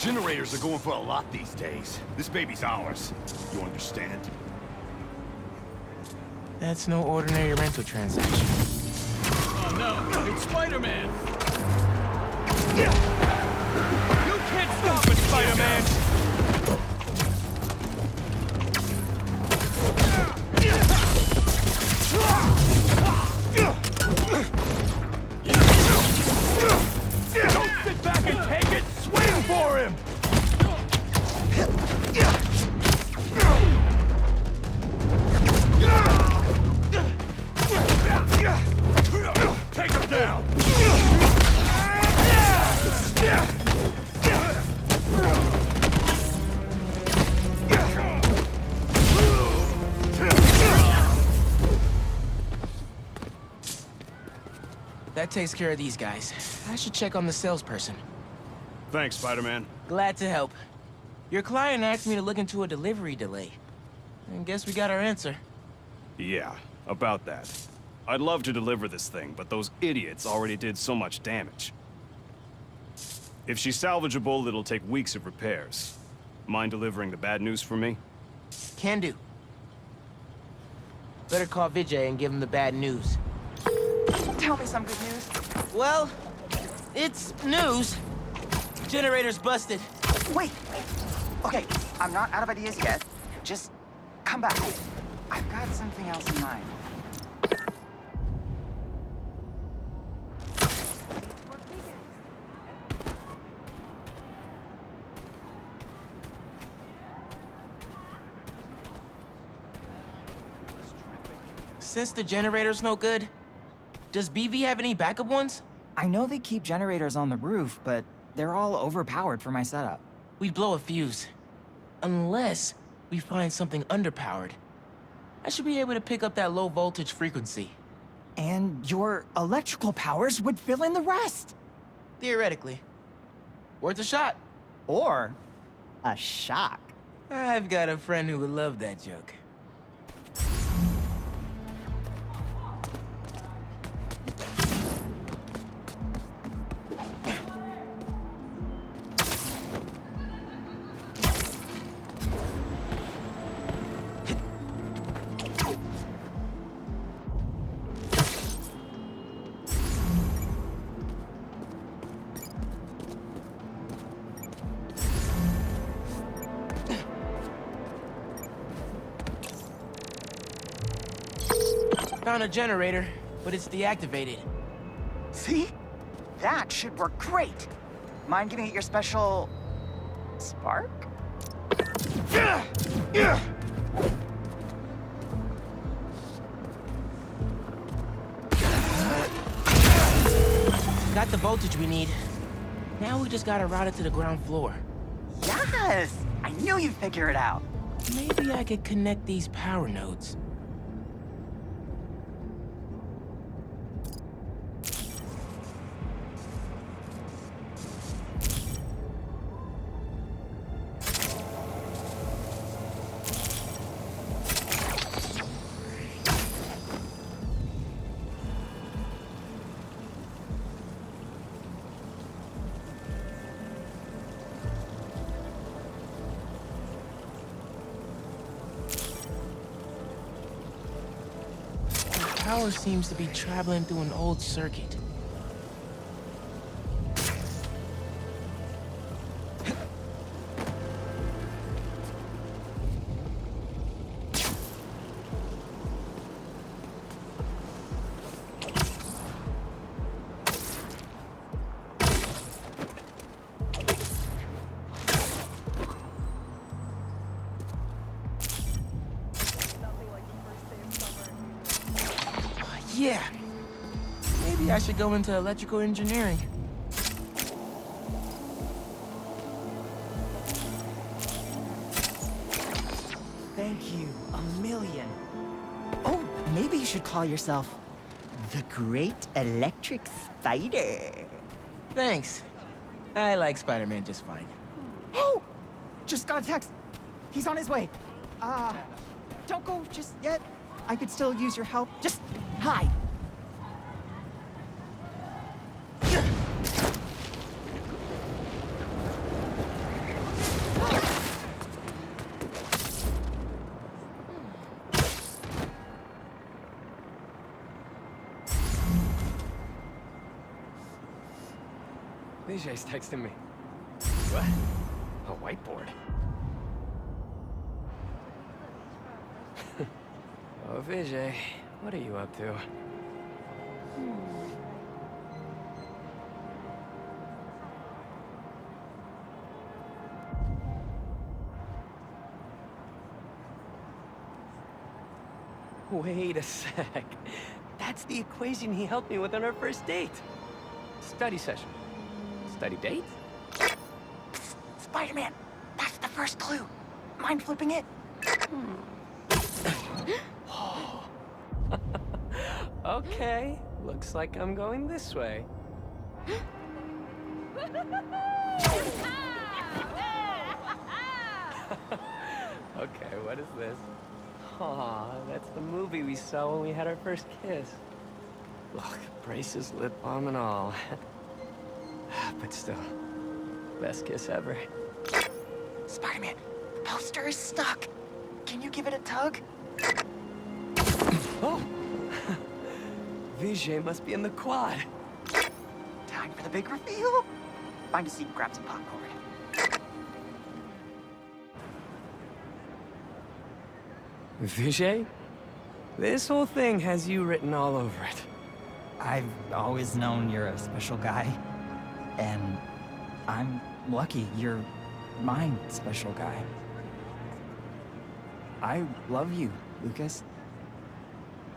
Generators are going for a lot these days. This baby's ours. You understand? That's no ordinary rental transaction. Oh no, it's Spider-Man! You can't stop it, Spider-Man! Don't sit back and take it! Swing for him! Take him down! That takes care of these guys. I should check on the salesperson. Thanks, Spider-Man. Glad to help. Your client asked me to look into a delivery delay. I guess we got our answer. Yeah, about that. I'd love to deliver this thing, but those idiots already did so much damage. If she's salvageable, it'll take weeks of repairs. Mind delivering the bad news for me? Can do. Better call Vijay and give him the bad news. Tell me some good news. Well, it's news. Generator's busted. Wait. Okay, I'm not out of ideas yet. Just come back. I've got something else in mind. Since the generator's no good, does BV have any backup ones? I know they keep generators on the roof, but they're all overpowered for my setup. We'd blow a fuse. Unless we find something underpowered. I should be able to pick up that low voltage frequency. And your electrical powers would fill in the rest. Theoretically. Worth a shot. Or a shock. I've got a friend who would love that joke. Found a generator, but it's deactivated. See? That should work great. Mind giving it your special... spark? Got the voltage we need. Now we just gotta route it to the ground floor. Yes! I knew you'd figure it out. Maybe I could connect these power nodes. Power seems to be traveling through an old circuit. Yeah. Maybe I should go into electrical engineering. Thank you a million. Oh, maybe you should call yourself the Great Electric Spider. Thanks. I like Spider-Man just fine. Oh! Just got a text. He's on his way. Don't go just yet. I could still use your help. Just hide. Vijay's texting me. What? A whiteboard? Oh, Vijay, what are you up to? Wait a sec. That's the equation he helped me with on our first date. Study session. Study date? Spider-Man, that's the first clue. Mind flipping it? Okay, looks like I'm going this way. Okay, what is this? Aw, that's the movie we saw when we had our first kiss. Look, braces, lip balm, and all. But still, best kiss ever. Spider-Man, the poster is stuck. Can you give it a tug? Oh! Vijay must be in the quad. Time for the big reveal. Find a seat and grab some popcorn. Vijay? This whole thing has you written all over it. I've always known you're a special guy. And I'm lucky you're my special guy. I love you, Lucas.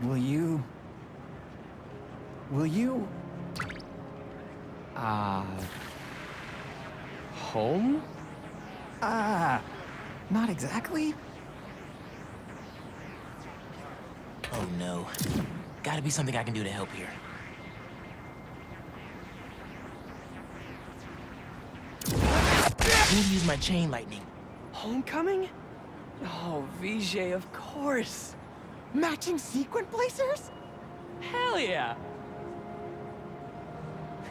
Will you... Home? Not exactly. Oh no. Gotta be something I can do to help here. I need to use my chain lightning. Homecoming? Oh, Vijay, of course. Matching sequin placers? Hell yeah.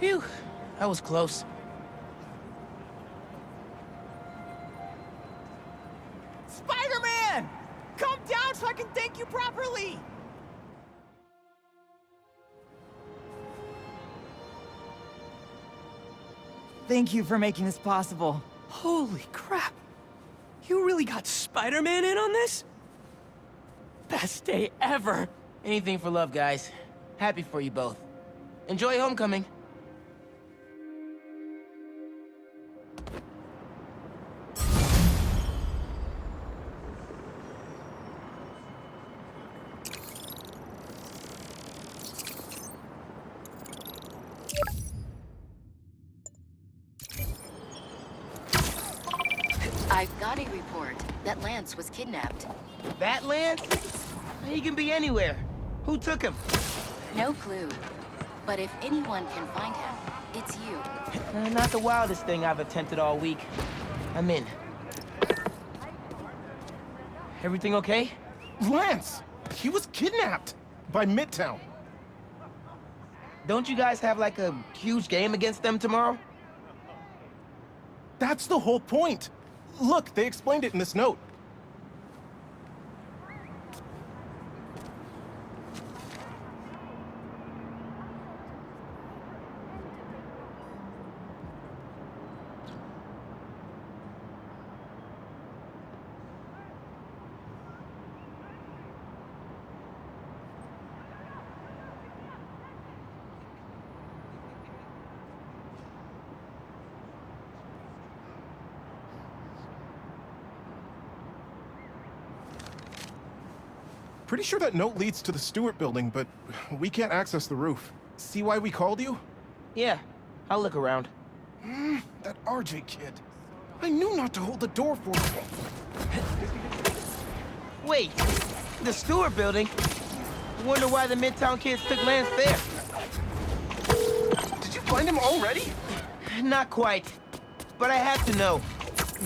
Phew, that was close. Spider-Man! Come down so I can thank you properly! Thank you for making this possible. Holy crap. You really got Spider-Man in on this? Best day ever. Anything for love, guys. Happy for you both. Enjoy homecoming. I've got a report that Lance was kidnapped. That Lance? He can be anywhere. Who took him? No clue. But if anyone can find him, it's you. Not the wildest thing I've attempted all week. I'm in. Everything okay? Lance! He was kidnapped by Midtown. Don't you guys have like a huge game against them tomorrow? That's the whole point. Look, they explained it in this note. Pretty sure that note leads to the Stewart building, but we can't access the roof. See why we called you? Yeah, I'll look around. That RJ kid. I knew not to hold the door for him. Wait, the Stewart building? Wonder why the Midtown kids took Lance there. Did you find him already? Not quite, but I have to know.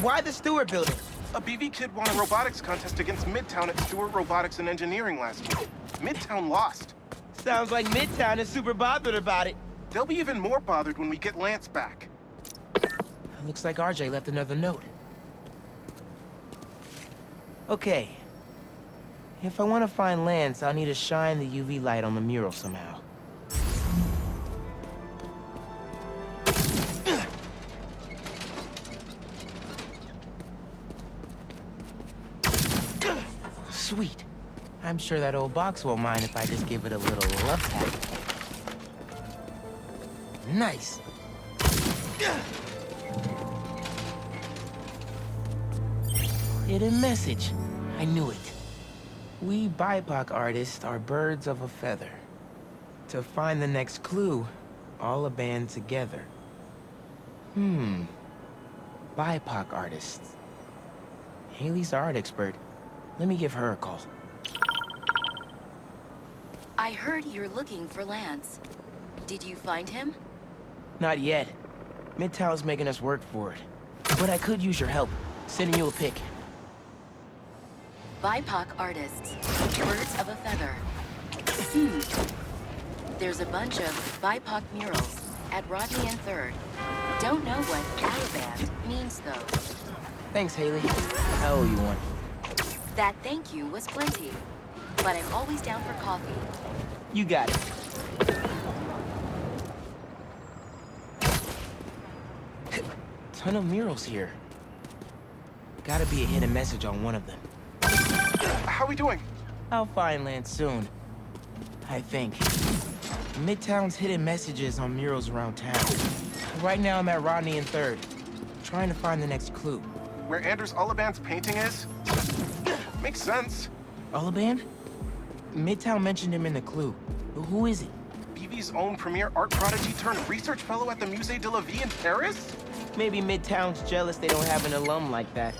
Why the Stewart building? A BV kid won a robotics contest against Midtown at Stewart Robotics and Engineering last week. Midtown lost. Sounds like Midtown is super bothered about it. They'll be even more bothered when we get Lance back. Looks like RJ left another note. Okay. If I want to find Lance, I'll need to shine the UV light on the mural somehow. Sweet. I'm sure that old box won't mind if I just give it a little love tap. Nice. Hidden message. I knew it. We BIPOC artists are birds of a feather. To find the next clue, all a band together. BIPOC artists. Haley's the art expert. Let me give her a call. I heard you're looking for Lance. Did you find him? Not yet. Midtown's making us work for it. But I could use your help, sending you a pic. BIPOC artists. Birds of a feather. There's a bunch of BIPOC murals at Rodney and 3rd. Don't know what Alaband means, though. Thanks, Haley. I owe you one. That thank you was plenty. But I'm always down for coffee. You got it. Ton of murals here. Gotta be a hidden message on one of them. How we doing? I'll find Lance soon. I think. Midtown's hidden messages on murals around town. Right now I'm at Rodney and 3rd, trying to find the next clue. Where Anders Olaband's painting is? Makes sense. Olaband? Midtown mentioned him in the clue. But who is it? BB's own premier art prodigy turned research fellow at the Musée de la Vie in Paris? Maybe Midtown's jealous they don't have an alum like that.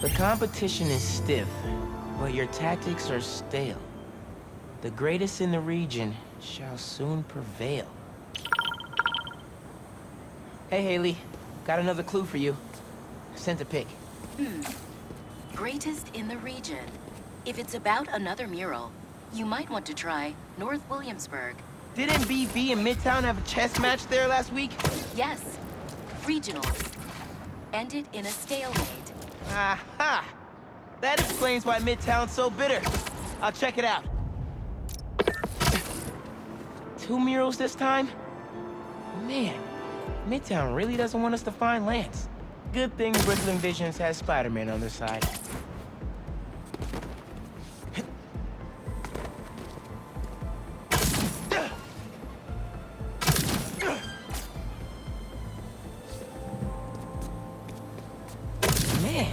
The competition is stiff, but your tactics are stale. The greatest in the region shall soon prevail. Hey, Haley. Got another clue for you. Sent a pic. Greatest in the region. If it's about another mural, you might want to try North Williamsburg. Didn't BB and Midtown have a chess match there last week? Yes. Regionals. Ended in a stalemate. Aha! That explains why Midtown's so bitter. I'll check it out. 2 murals this time? Man, Midtown really doesn't want us to find Lance. Good thing Brooklyn Visions has Spider-Man on their side. Man,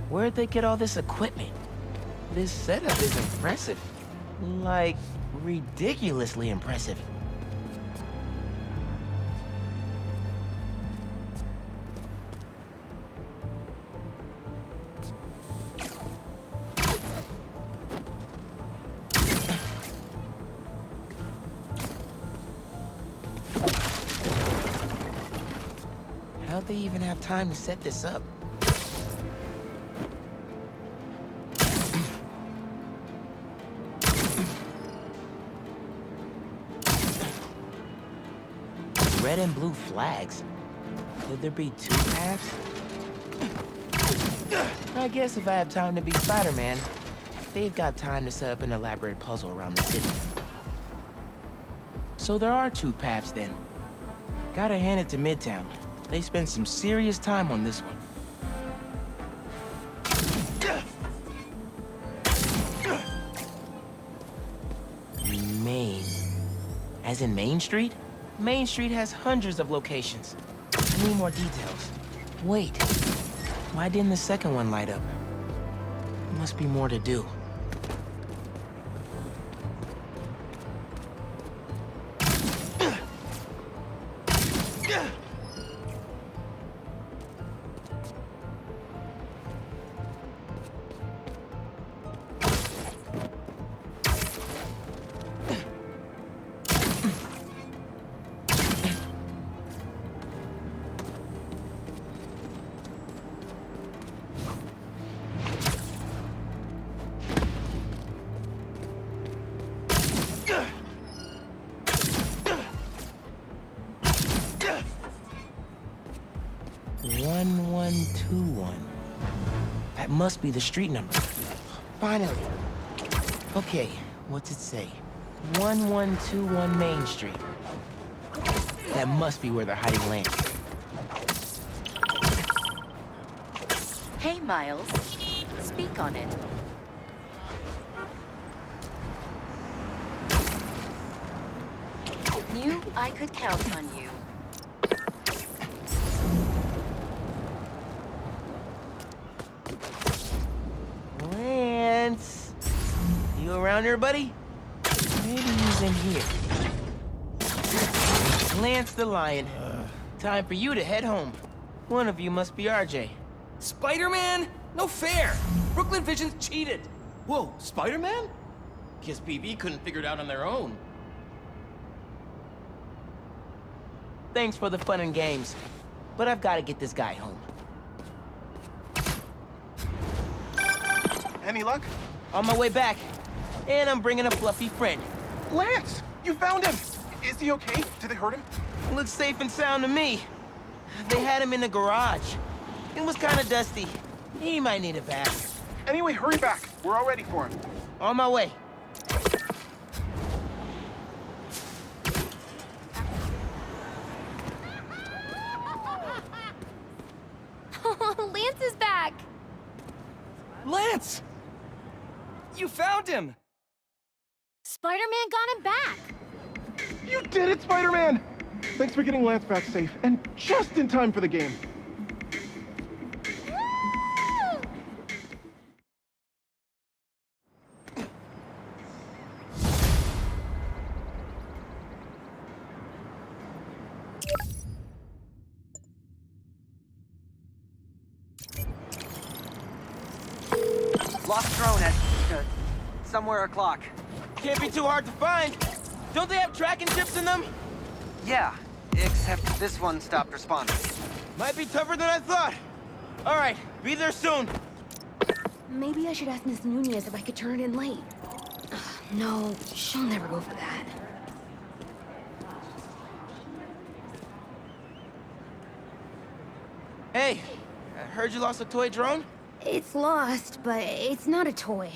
where'd they get all this equipment? This setup is impressive. Like, ridiculously impressive. How'd they even have time to set this up? Red and blue flags. Could there be 2 paths? I guess if I have time to be Spider-Man, they've got time to set up an elaborate puzzle around the city. So there are 2 paths then. Gotta hand it to Midtown. They spent some serious time on this one. Main. As in Main Street? Main Street has hundreds of locations. I need more details. Wait, why didn't the second one light up? Must be more to do. That must be the street number. Finally. Okay, what's it say? 1121 Main Street. That must be where they're hiding Lance. Hey, Miles. Speak on it. Knew I could count on you. Lance! You around here, buddy? Maybe he's in here. Lance the Lion. Time for you to head home. One of you must be RJ. Spider-Man? No fair! Brooklyn Vision's cheated! Whoa, Spider-Man? Guess BB couldn't figure it out on their own. Thanks for the fun and games, but I've got to get this guy home. Any luck? On my way back, and I'm bringing a fluffy friend. Lance! You found him! Is he okay? Did they hurt him? Looks safe and sound to me. They had him in the garage. It was kind of dusty. He might need a bath. Anyway, hurry back. We're all ready for him. On my way. Lance is back! Lance! You found him! Spider-Man got him back! You did it, Spider-Man! Thanks for getting Lance back safe, and just in time for the game. Woo! Lost drone at somewhere o'clock. Can't be too hard to find. Don't they have tracking chips in them? Yeah, except this one stopped responding. Might be tougher than I thought. All right, be there soon. Maybe I should ask Miss Nunez if I could turn it in late. No, she'll never go for that. Hey, I heard you lost a toy drone? It's lost, but it's not a toy.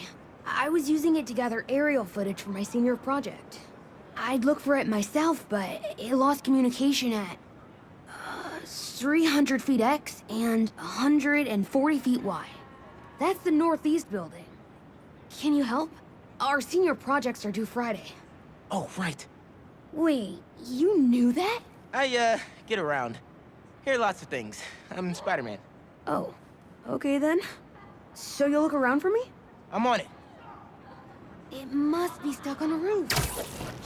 I was using it to gather aerial footage for my senior project. I'd look for it myself, but it lost communication at 300 feet X and 140 feet Y. That's the Northeast building. Can you help? Our senior projects are due Friday. Oh, right. Wait, you knew that? I, get around. Hear lots of things. I'm Spider-Man. Oh, okay then. So you'll look around for me? I'm on it. It must be stuck on a roof.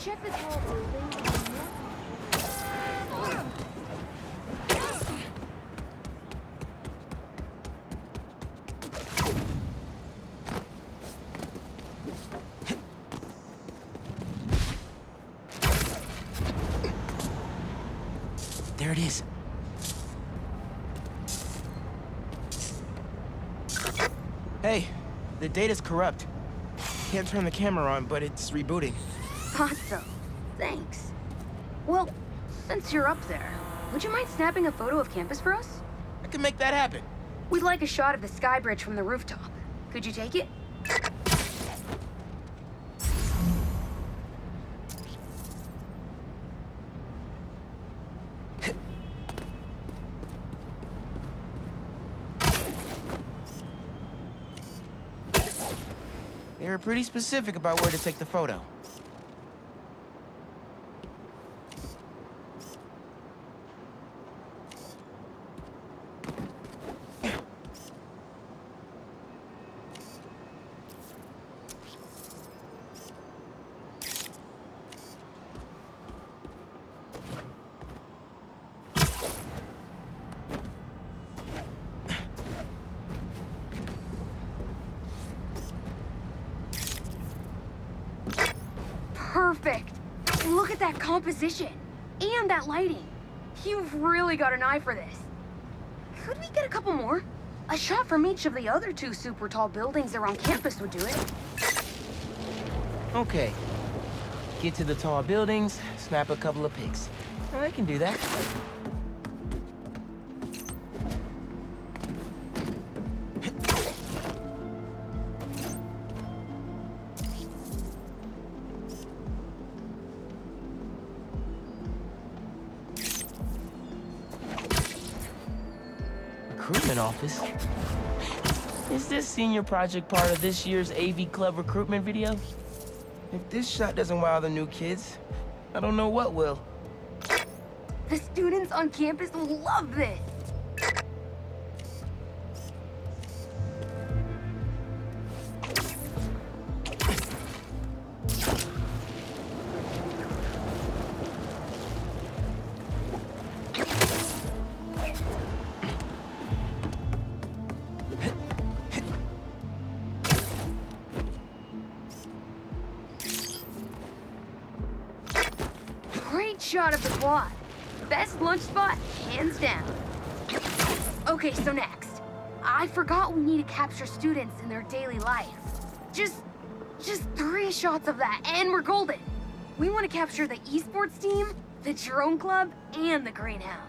Check this whole building. There it is. Hey, the data's corrupt. Can't turn the camera on, but it's rebooting. Thought so. Thanks. Well, since you're up there, would you mind snapping a photo of campus for us? I can make that happen. We'd like a shot of the sky bridge from the rooftop. Could you take it? They were pretty specific about where to take the photo. Perfect! Look at that composition! And that lighting! You've really got an eye for this. Could we get a couple more? A shot from each of the other two super tall buildings around campus would do it. Okay. Get to the tall buildings, snap a couple of pics. I can do that. recruitment office. Is this senior project part of this year's AV Club recruitment video? If this shot doesn't wow the new kids, I don't know what will. The students on campus will love this. Great shot of the quad. Best lunch spot, hands down. Okay, so next. I forgot we need to capture students in their daily life. Just 3 shots of that, and we're golden. We want to capture the esports team, the drone club, and the greenhouse.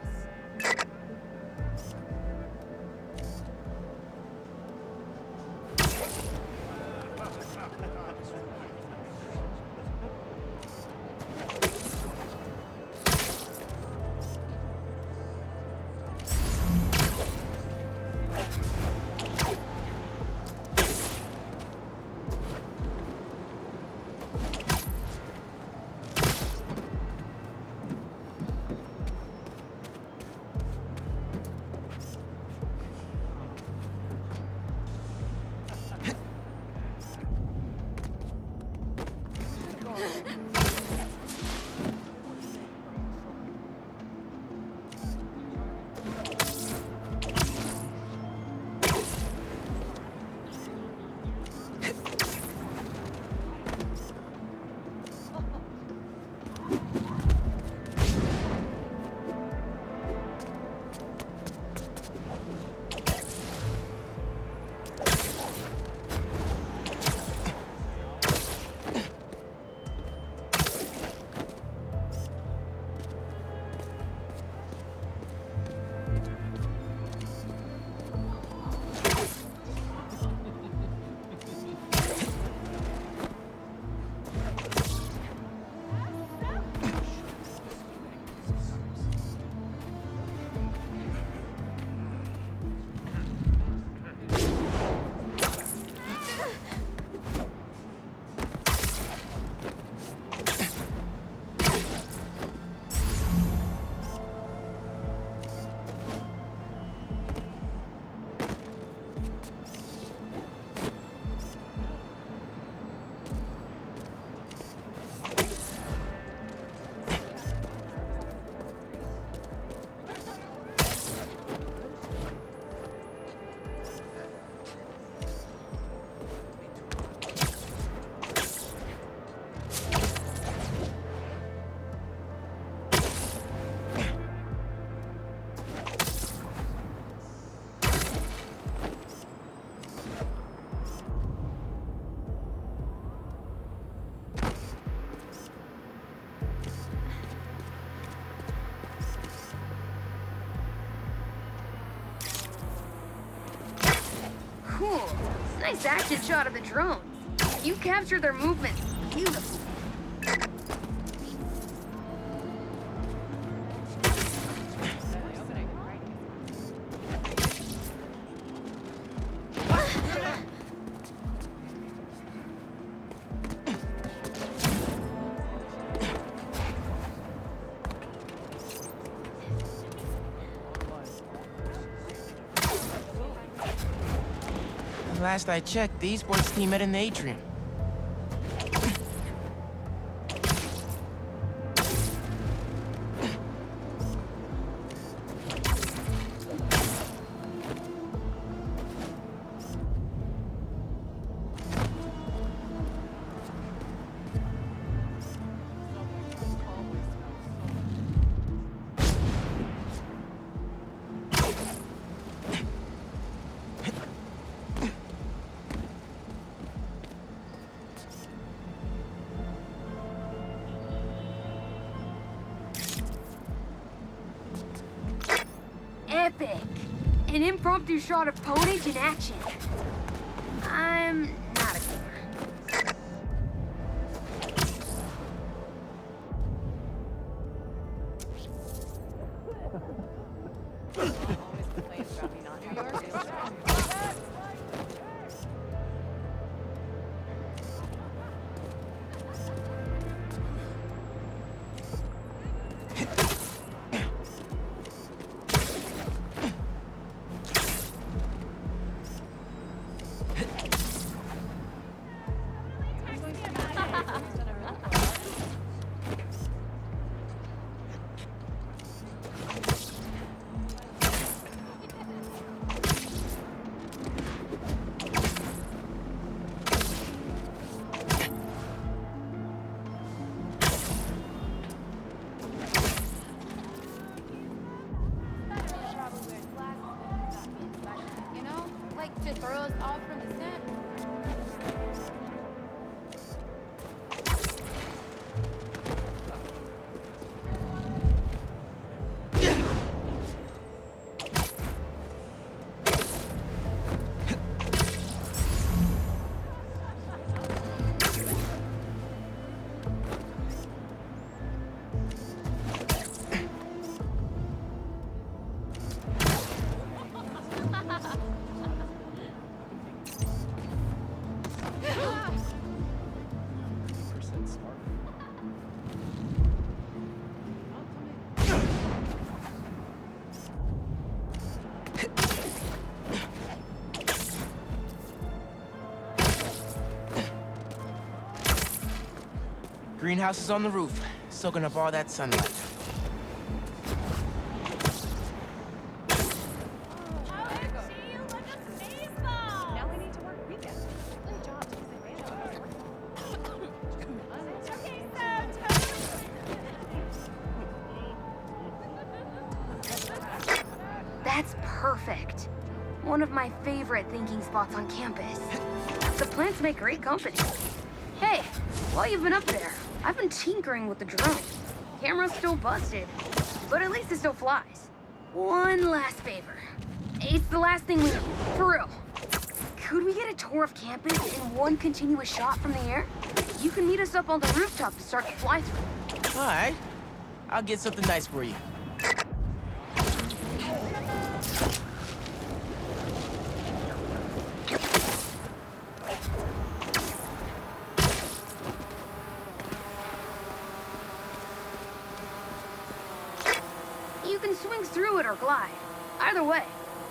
Cool. Nice action shot of the drones. You captured their movements beautifully. Last I checked, the esports team met in the atrium. Epic! An impromptu shot of Ponage in action. I'm not a gamer. Always complains about me not New York. To throw us off from the scent. Greenhouse is on the roof, soaking up all that sunlight. Now we need to work weekends. Good job, That's perfect. One of my favorite thinking spots on campus. The plants make great company. Hey, while you've been up there, I've been tinkering with the drone. Camera's still busted, but at least it still flies. One last favor. It's the last thing we need, for real. Could we get a tour of campus in one continuous shot from the air? You can meet us up on the rooftop to start the fly-through. All right. I'll get something nice for you. You can swing through it or glide. Either way,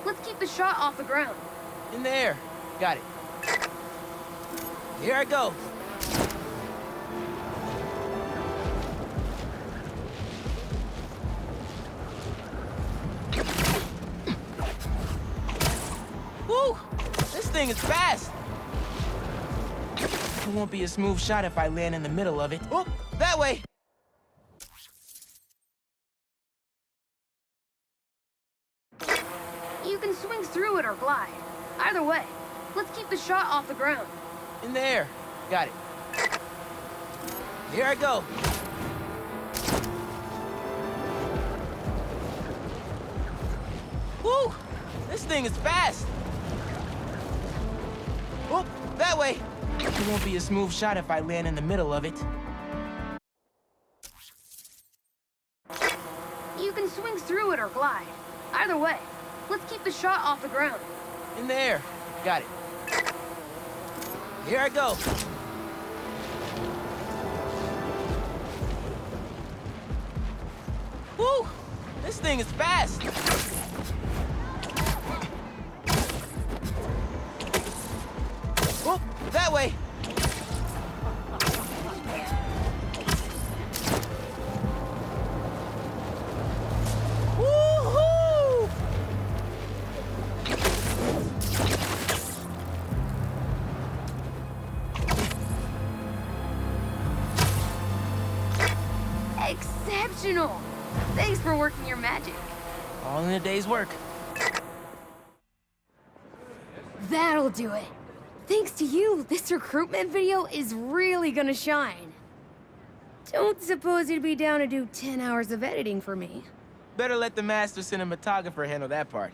let's keep the shot off the ground. In the air. Got it. Here I go. Woo! This thing is fast. It won't be a smooth shot if I land in the middle of it. Oh, that way! You can swing through it or glide. Either way, let's keep the shot off the ground. In the air. Got it. Here I go. Woo! This thing is fast. Oh, that way. It won't be a smooth shot if I land in the middle of it. You can swing through it or glide. Either way, let's keep the shot off the ground. In the air. Got it. Here I go. Woo! This thing is fast. Oh, that way. Woo-hoo! Exceptional! Thanks for working your magic. All in a day's work. That'll do it. Thanks to you, this recruitment video is really gonna shine. Don't suppose you'd be down to do 10 hours of editing for me. Better let the master cinematographer handle that part.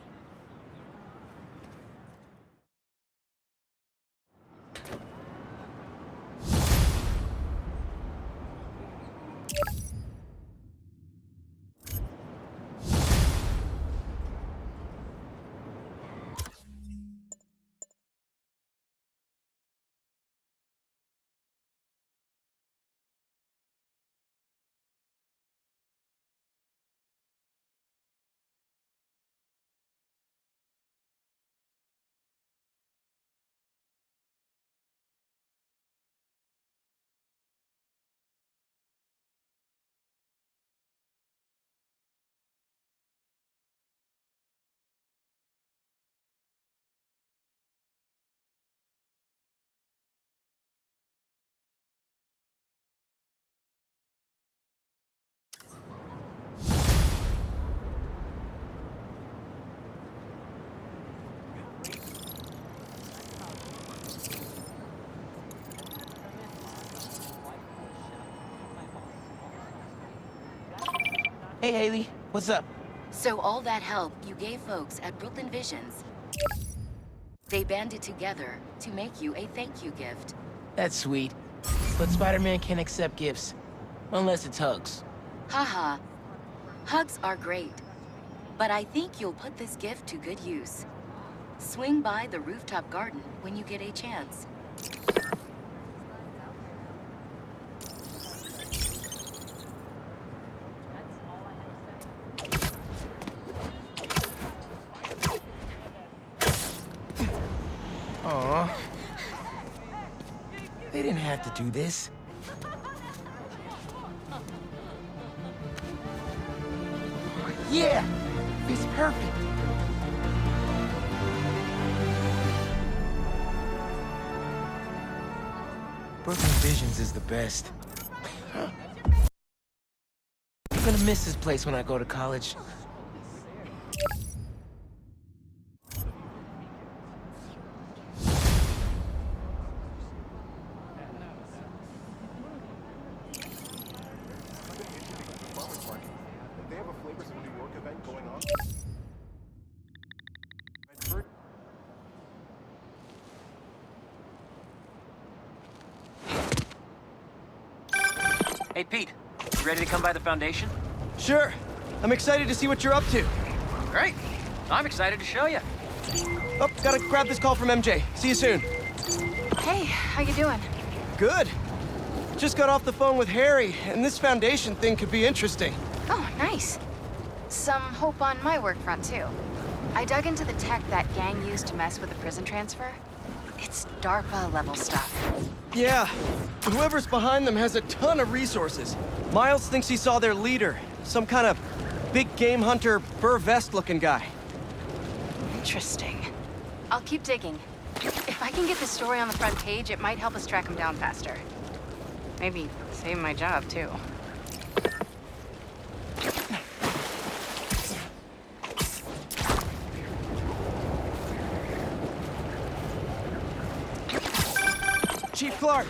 Hey, Haley. What's up? So all that help you gave folks at Brooklyn Visions, they banded together to make you a thank you gift. That's sweet. But Spider-Man can't accept gifts. Unless it's hugs. Haha. Hugs are great. But I think you'll put this gift to good use. Swing by the rooftop garden when you get a chance. Aw. They didn't have to do this. Yeah! It's perfect! Brooklyn Visions is the best. I'm gonna miss this place when I go to college. They have a Flavors of New York event going on. I've heard. Hey, Pete. You ready to come by the Foundation? Sure. I'm excited to see what you're up to. Great. I'm excited to show you. Oh, gotta grab this call from MJ. See you soon. Hey, how you doing? Good. Just got off the phone with Harry, and this Foundation thing could be interesting. Oh, nice. Some hope on my work front, too. I dug into the tech that gang used to mess with the prison transfer. It's DARPA-level stuff. Yeah. Whoever's behind them has a ton of resources. Miles thinks he saw their leader. Some kind of big game hunter, fur vest-looking guy. Interesting. I'll keep digging. If I can get the story on the front page, it might help us track him down faster. Maybe save my job, too. Chief Clark,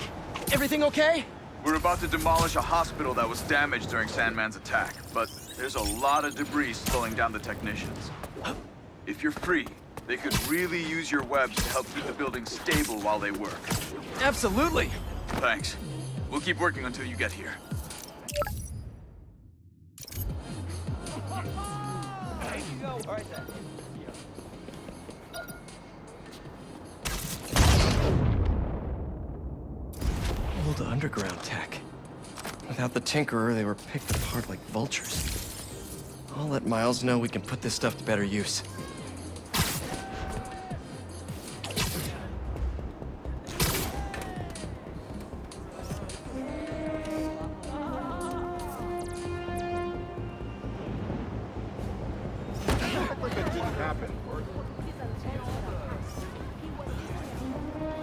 everything okay? We're about to demolish a hospital that was damaged during Sandman's attack, but there's a lot of debris slowing down the technicians. If you're free, they could really use your webs to help keep the building stable while they work. Absolutely. Thanks. We'll keep working until you get here. Old underground tech. Without the Tinkerer, they were picked apart like vultures. I'll let Miles know we can put this stuff to better use.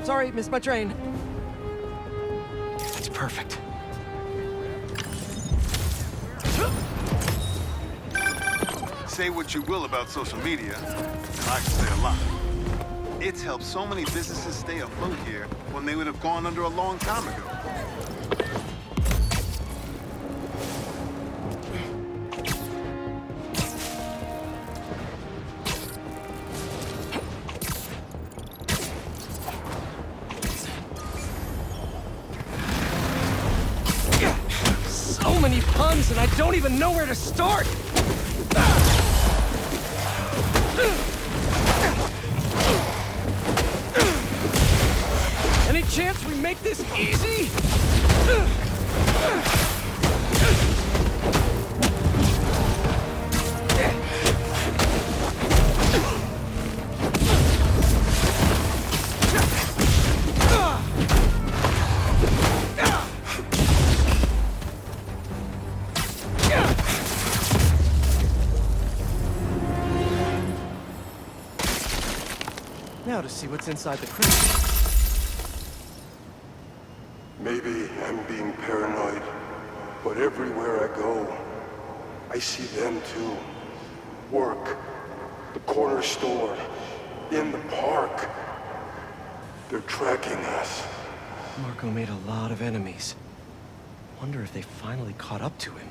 Sorry, missed my train. That's perfect. Say what you will about social media, and I can say a lot. It's helped so many businesses stay afloat here when they would have gone under a long time ago. So many puns, and I don't even know where to start! Any chance we make this easy? Now to see what's inside the crate. Maybe I'm being paranoid, but everywhere I go, I see them too. Work, the corner store, in the park. They're tracking us. Marco made a lot of enemies. Wonder if they finally caught up to him.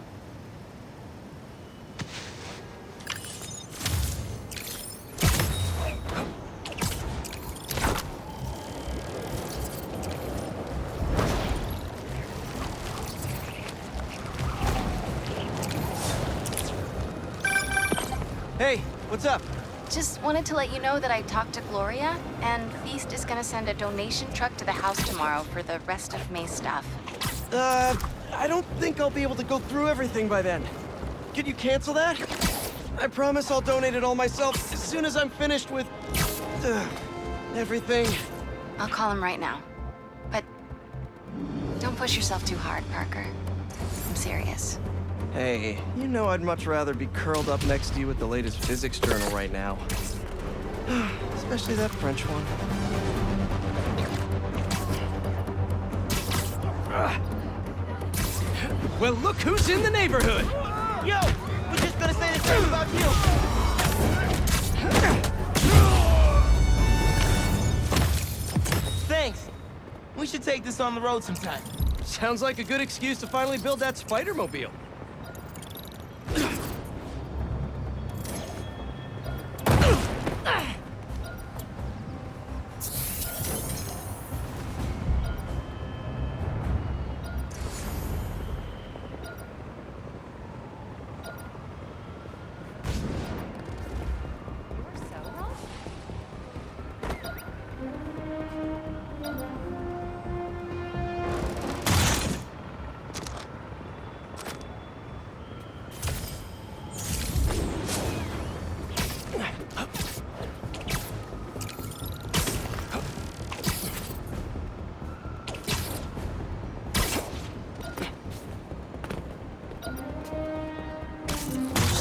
What's up? Just wanted to let you know that I talked to Gloria, and Feast is gonna send a donation truck to the house tomorrow for the rest of May's stuff. I don't think I'll be able to go through everything by then. Could you cancel that? I promise I'll donate it all myself as soon as I'm finished with... everything. I'll call him right now. But don't push yourself too hard, Parker. I'm serious. Hey, you know I'd much rather be curled up next to you with the latest physics journal right now. Especially that French one. Well, look who's in the neighborhood! Yo! We're just gonna say the same about you! Thanks! We should take this on the road sometime. Sounds like a good excuse to finally build that Spider-Mobile.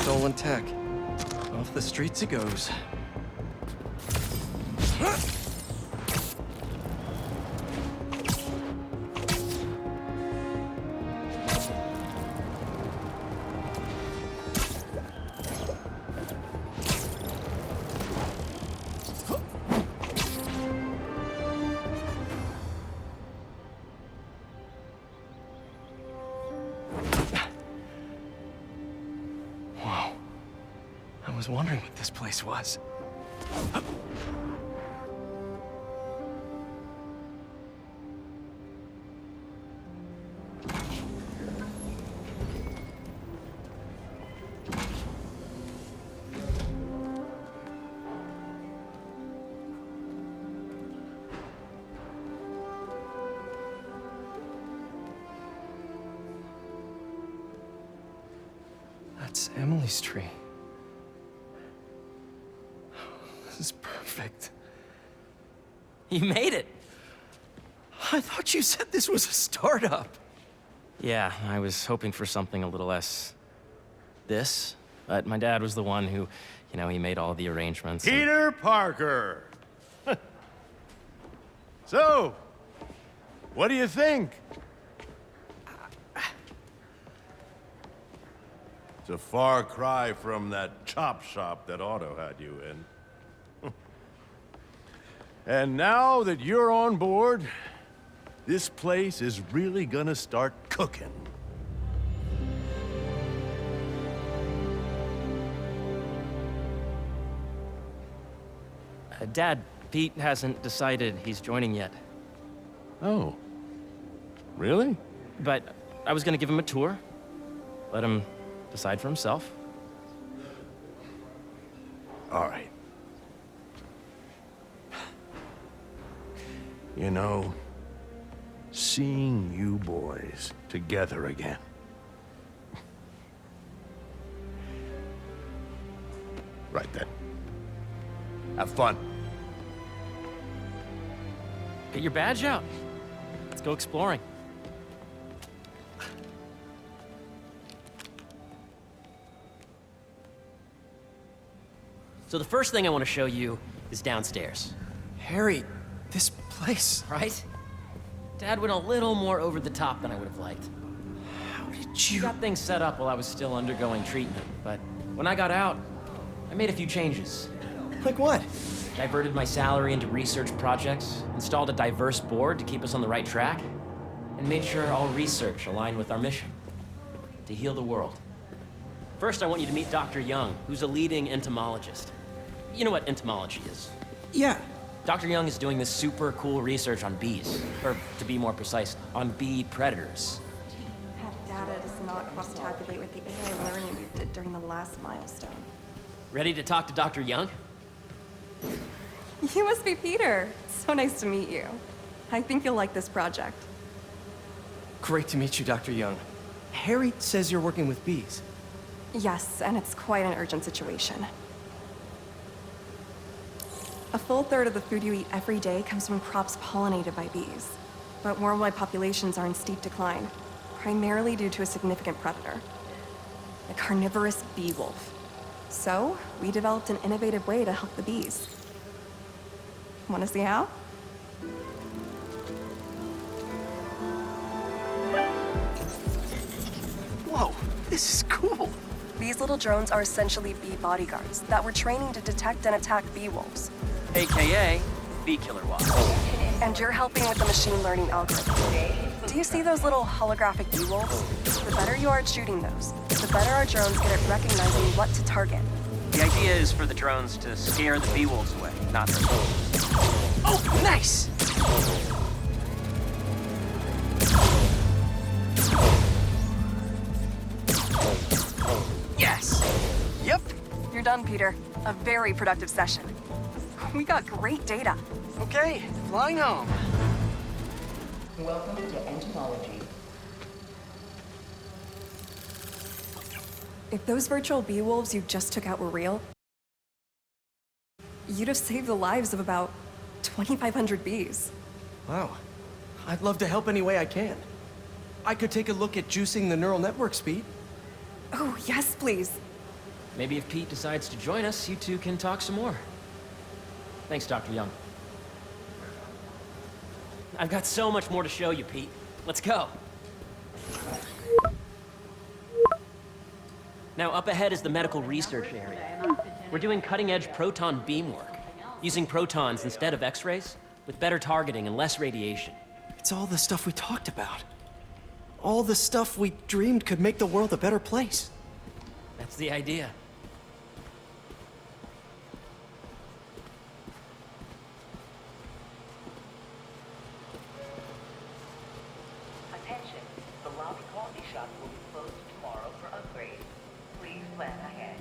Stolen tech. Off the streets it goes. I was wondering what this place was. That's Emily's tree. This is perfect. You made it! I thought you said this was a startup. Yeah, I was hoping for something a little less... this. But my dad was the one who, he made all the arrangements. Peter Parker! So, what do you think? It's a far cry from that chop shop that Otto had you in. And now that you're on board, this place is really gonna start cooking. Dad, Pete hasn't decided he's joining yet. Oh. Really? But I was gonna give him a tour. Let him decide for himself. All right. Seeing you boys together again. Right then. Have fun. Get your badge out. Let's go exploring. So the first thing I want to show you is downstairs. Harry, this place... Right? Dad went a little more over the top than I would have liked. How did you... Got things set up while I was still undergoing treatment, but when I got out, I made a few changes. Like what? Diverted my salary into research projects, installed a diverse board to keep us on the right track, and made sure all research aligned with our mission, to heal the world. First, I want you to meet Dr. Young, who's a leading entomologist. You know what entomology is? Yeah. Dr. Young is doing this super cool research on bees, or to be more precise, on bee predators. That data does not cross-tabulate with the AI learning we did during the last milestone. Ready to talk to Dr. Young? You must be Peter. So nice to meet you. I think you'll like this project. Great to meet you, Dr. Young. Harry says you're working with bees. Yes, and it's quite an urgent situation. A full third of the food you eat every day comes from crops pollinated by bees. But worldwide populations are in steep decline, primarily due to a significant predator, a carnivorous bee wolf. So, we developed an innovative way to help the bees. Want to see how? Whoa, this is cool. These little drones are essentially bee bodyguards that we're training to detect and attack bee wolves. AKA Bee Killer Wasp. And you're helping with the machine learning algorithm. Do you see those little holographic bee wolves? The better you are at shooting those, the better our drones get at recognizing what to target. The idea is for the drones to scare the bee wolves away, not the wolves. Oh, nice! Yes! Yep. You're done, Peter. A very productive session. We got great data. Okay, flying home. Welcome to entomology. If those virtual bee wolves you just took out were real, you'd have saved the lives of about 2,500 bees. Wow. I'd love to help any way I can. I could take a look at juicing the neural network speed. Oh, yes, please. Maybe if Pete decides to join us, you two can talk some more. Thanks, Dr. Young. I've got so much more to show you, Pete. Let's go. Now, up ahead is the medical research area. We're doing cutting-edge proton beam work, using protons instead of X-rays, with better targeting and less radiation. It's all the stuff we talked about. All the stuff we dreamed could make the world a better place. That's the idea. Attention, the lobby coffee shop will be closed tomorrow for upgrade. Please plan ahead.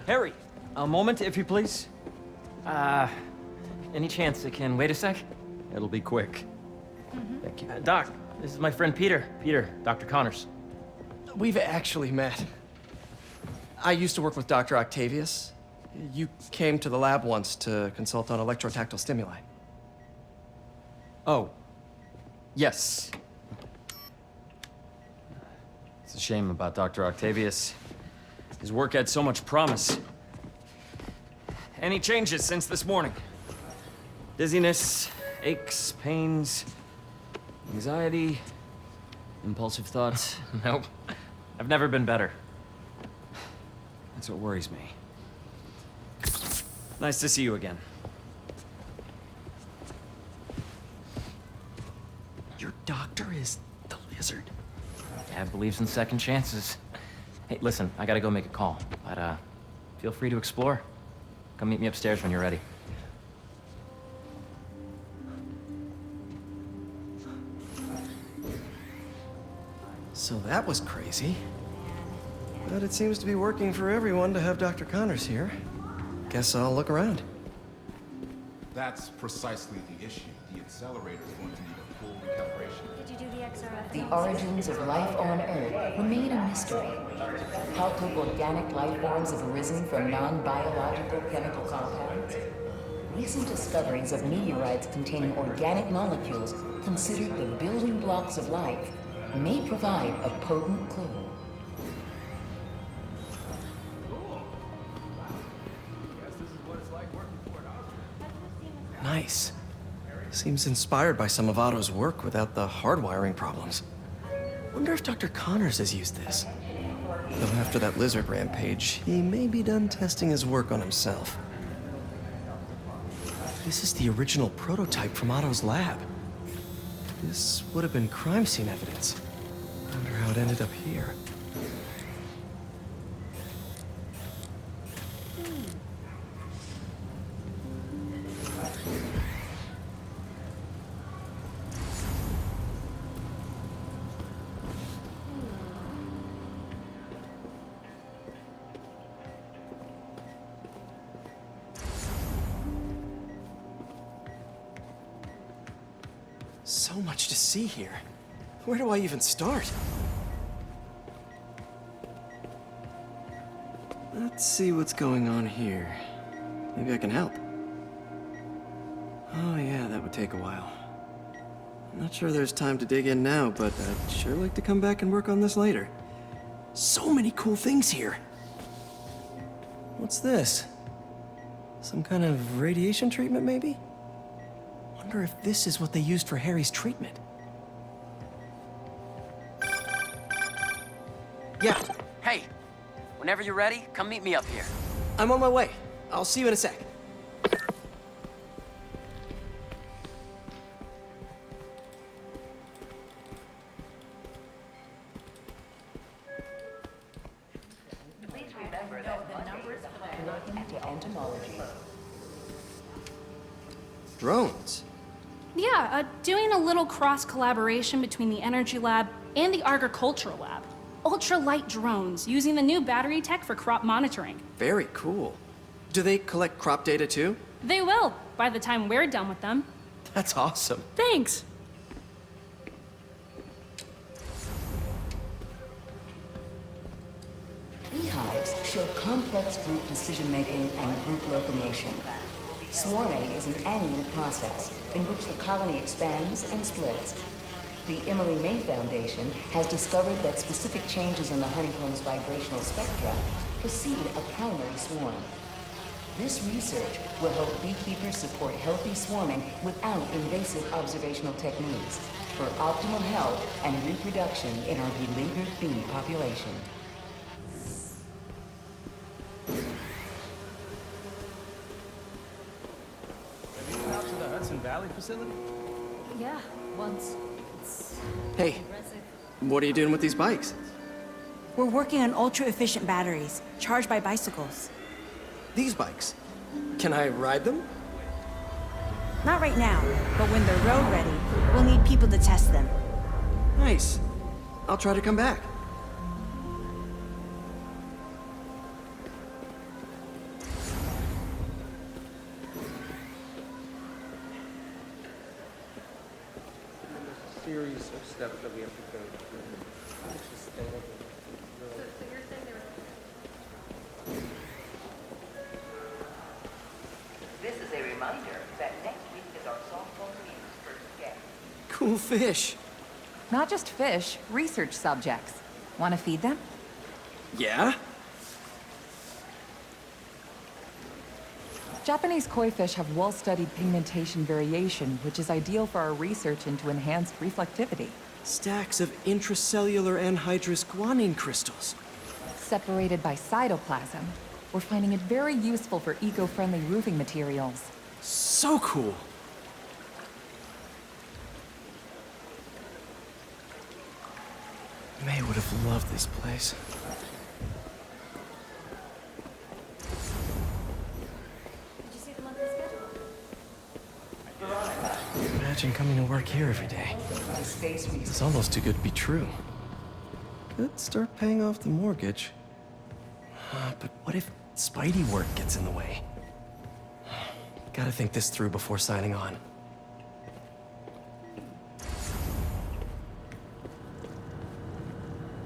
Harry, a moment, if you please. Any chance it can wait a sec? It'll be quick. Thank you. Doc, this is my friend Peter. Peter, Dr. Connors. We've actually met. I used to work with Dr. Octavius. You came to the lab once to consult on electrotactile stimuli. Oh. Yes. It's a shame about Dr. Octavius. His work had so much promise. Any changes since this morning? Dizziness, aches, pains, anxiety, impulsive thoughts? Nope. I've never been better. That's what worries me. Nice to see you again. Your doctor is the lizard. Dad believes in second chances. Hey, listen, I gotta go make a call, but feel free to explore. Come meet me upstairs when you're ready. So that was crazy. But it seems to be working for everyone to have Dr. Connors here. Guess I'll look around. That's precisely the issue. The accelerator is going to need a full recalibration. Did you do the XRF? The origins of life on Earth remain a mystery. How could organic life forms have arisen from non-biological chemical compounds? Recent discoveries of meteorites containing organic molecules considered the building blocks of life may provide a potent clue. Nice. Seems inspired by some of Otto's work without the hardwiring problems. Wonder if Dr. Connors has used this. Though after that lizard rampage, he may be done testing his work on himself. This is the original prototype from Otto's lab. This would have been crime scene evidence. Wonder how it ended up here. So much to see here. Where do I even start? Let's see what's going on here. Maybe I can help. Oh yeah, that would take a while. I'm not sure there's time to dig in now, but I'd sure like to come back and work on this later. So many cool things here. What's this? Some kind of radiation treatment, maybe? Wonder if this is what they used for Harry's treatment. Yeah. Hey, whenever you're ready, come meet me up here. I'm on my way. I'll see you in a sec. Please remember that the numbers for entomology. Drones? Yeah, doing a little cross-collaboration between the Energy Lab and the Agricultural Lab. Ultralight drones, using the new battery tech for crop monitoring. Very cool. Do they collect crop data too? They will, by the time we're done with them. That's awesome. Thanks. Beehives show complex group decision-making and group locomotion. Swarming is an annual process in which the colony expands and splits. The Emily May Foundation has discovered that specific changes in the honeycomb's vibrational spectra precede a primary swarm. This research will help beekeepers support healthy swarming without invasive observational techniques for optimal health and reproduction in our beleaguered bee population. Out to the Hudson Valley facility? Yeah, once. Hey, what are you doing with these bikes? We're working on ultra-efficient batteries, charged by bicycles. These bikes? Can I ride them? Not right now, but when they're road ready, we'll need people to test them. Nice. I'll try to come back. Series of steps that we have to go through. It's just This is a reminder that next week is our softball team's first game. Cool fish. Not just fish, research subjects. Want to feed them? Yeah? Japanese koi fish have well-studied pigmentation variation, which is ideal for our research into enhanced reflectivity. Stacks of intracellular anhydrous guanine crystals. Separated by cytoplasm, we're finding it very useful for eco-friendly roofing materials. So cool. May would have loved this place. Imagine coming to work here every day. It's almost too good to be true. Could start paying off the mortgage. But what if Spidey work gets in the way? Gotta think this through before signing on.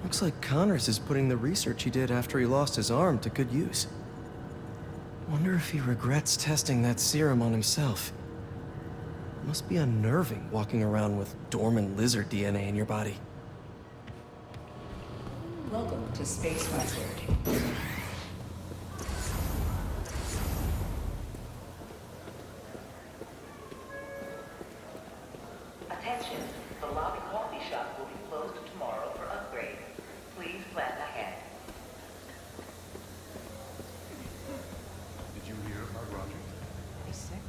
Looks like Connors is putting the research he did after he lost his arm to good use. Wonder if he regrets testing that serum on himself. Must be unnerving walking around with dormant lizard DNA in your body. Welcome to Space Wizard. Attention, the lobby coffee shop will be closed tomorrow for upgrade. Please plan ahead. Did you hear about Roger? He's sick.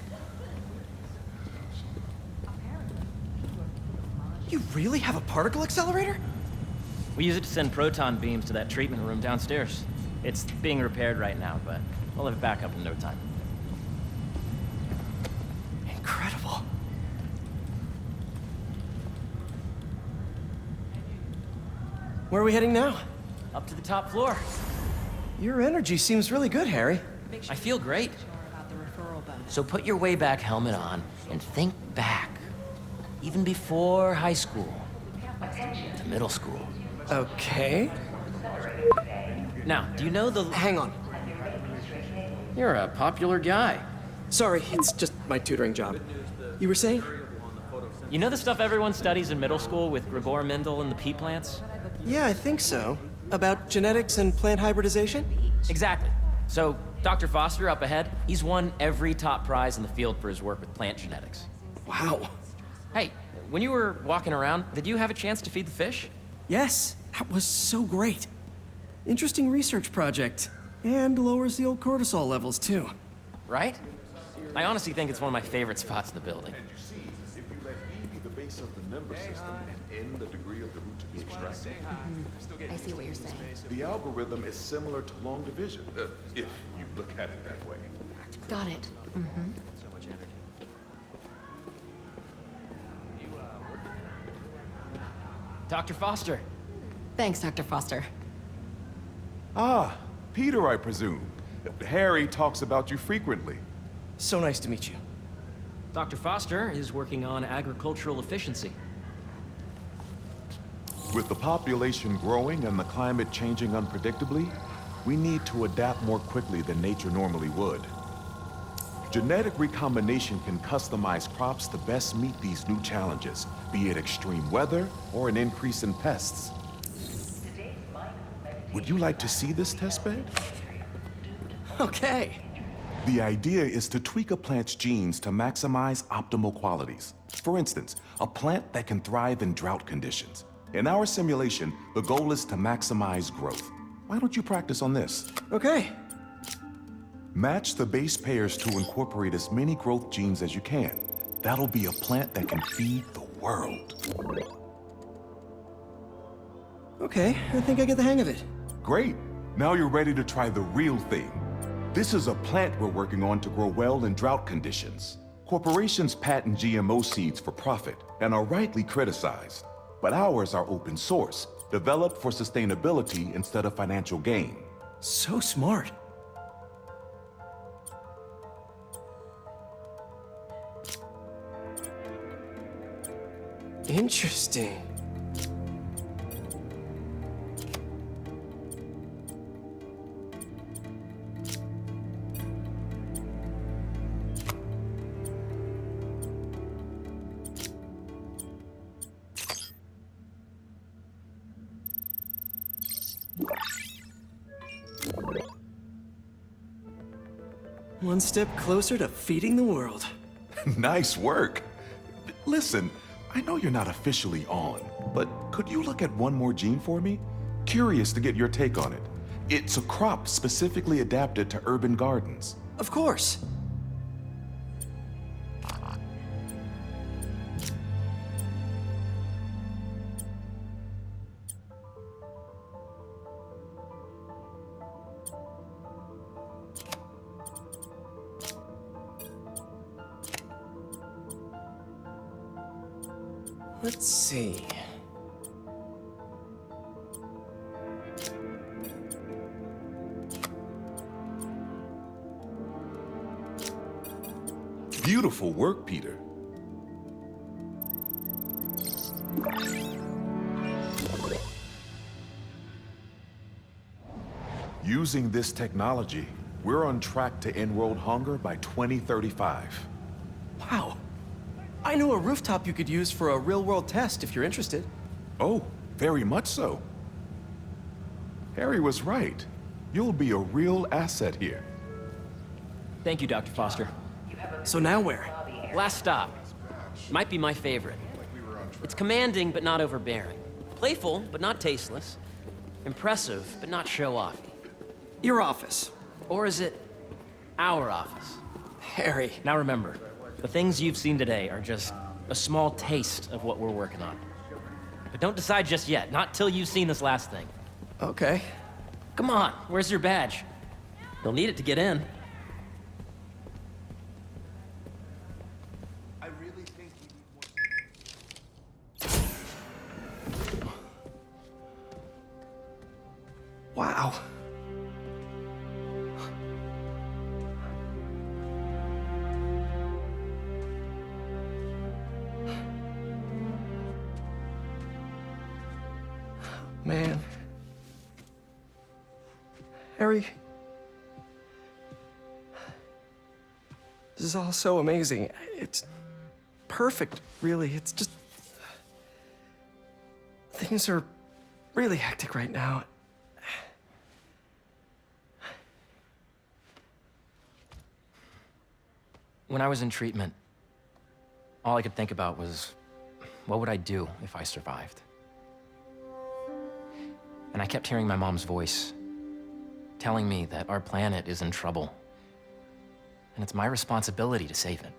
You really have a particle accelerator? We use it to send proton beams to that treatment room downstairs. It's being repaired right now, but we'll have it back up in no time. Incredible. Where are we heading now? Up to the top floor. Your energy seems really good, Harry. I feel great. So put your way back helmet on and think back. Even before high school. To middle school. Okay. Now, do you know the... Hang on. You're a popular guy. Sorry, it's just my tutoring job. You were saying? You know the stuff everyone studies in middle school with Gregor Mendel and the pea plants? Yeah, I think so. About genetics and plant hybridization? Exactly. So, Dr. Foster up ahead, he's won every top prize in the field for his work with plant genetics. Wow. Hey, when you were walking around, did you have a chance to feed the fish? Yes, that was so great. Interesting research project. And lowers the old cortisol levels, too. Right? I honestly think it's one of my favorite spots in the building. And you see, if you let E be the base of the number system and N the degree of the root to be extracted, I see what you're saying. the algorithm is similar to long division, if you look at it that way. Got it. Mm-hmm. Dr. Foster. Thanks, Dr. Foster. Ah, Peter, I presume. Harry talks about you frequently. So nice to meet you. Dr. Foster is working on agricultural efficiency. With the population growing and the climate changing unpredictably, we need to adapt more quickly than nature normally would. Genetic recombination can customize crops to best meet these new challenges, be it extreme weather or an increase in pests. Would you like to see this testbed? Okay. The idea is to tweak a plant's genes to maximize optimal qualities. For instance, a plant that can thrive in drought conditions. In our simulation, the goal is to maximize growth. Why don't you practice on this? Okay. Match the base pairs to incorporate as many growth genes as you can. That'll be a plant that can feed the world. Okay, I think I get the hang of it. Great. Now you're ready to try the real thing. This is a plant we're working on to grow well in drought conditions. Corporations patent GMO seeds for profit and are rightly criticized. But ours are open source, developed for sustainability instead of financial gain. So smart. Interesting. One step closer to feeding the world. Nice work. Listen, I know you're not officially on, but could you look at one more gene for me? Curious to get your take on it. It's a crop specifically adapted to urban gardens. Of course. Let's see. Beautiful work, Peter. Using this technology, we're on track to end world hunger by 2035. Wow. I know a rooftop you could use for a real-world test if you're interested. Oh, very much so. Harry was right. You'll be a real asset here. Thank you, Dr. Foster. So now where? Last stop. Might be my favorite. It's commanding, but not overbearing. Playful, but not tasteless. Impressive, but not show-offy. Your office. Or is it our office? Harry. Now remember, the things you've seen today are just a small taste of what we're working on. But don't decide just yet, not till you've seen this last thing. Okay. Come on, where's your badge? You'll need it to get in. I really think you need more... Wow. Man. Harry. This is all so amazing. It's perfect, really. It's just... Things are really hectic right now. When I was in treatment, all I could think about was, what would I do if I survived? And I kept hearing my mom's voice, telling me that our planet is in trouble, and it's my responsibility to save it.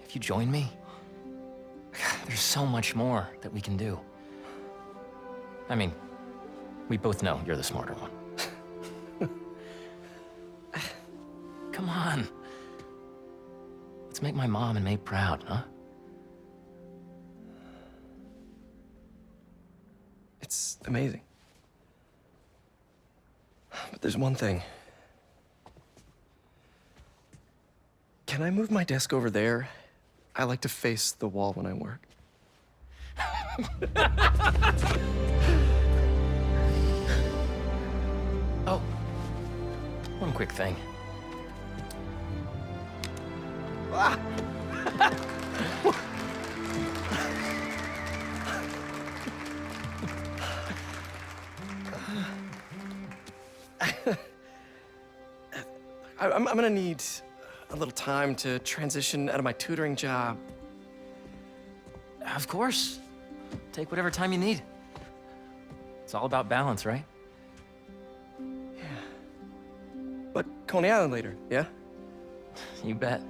If you join me, there's so much more that we can do. I mean, we both know you're the smarter one. Come on. Let's make my mom and May proud, huh? It's amazing. But there's one thing. Can I move my desk over there? I like to face the wall when I work. Oh, one quick thing. Ah! I'm gonna need a little time to transition out of my tutoring job. Of course. Take whatever time you need. It's all about balance, right? But Coney Island later, yeah? You bet.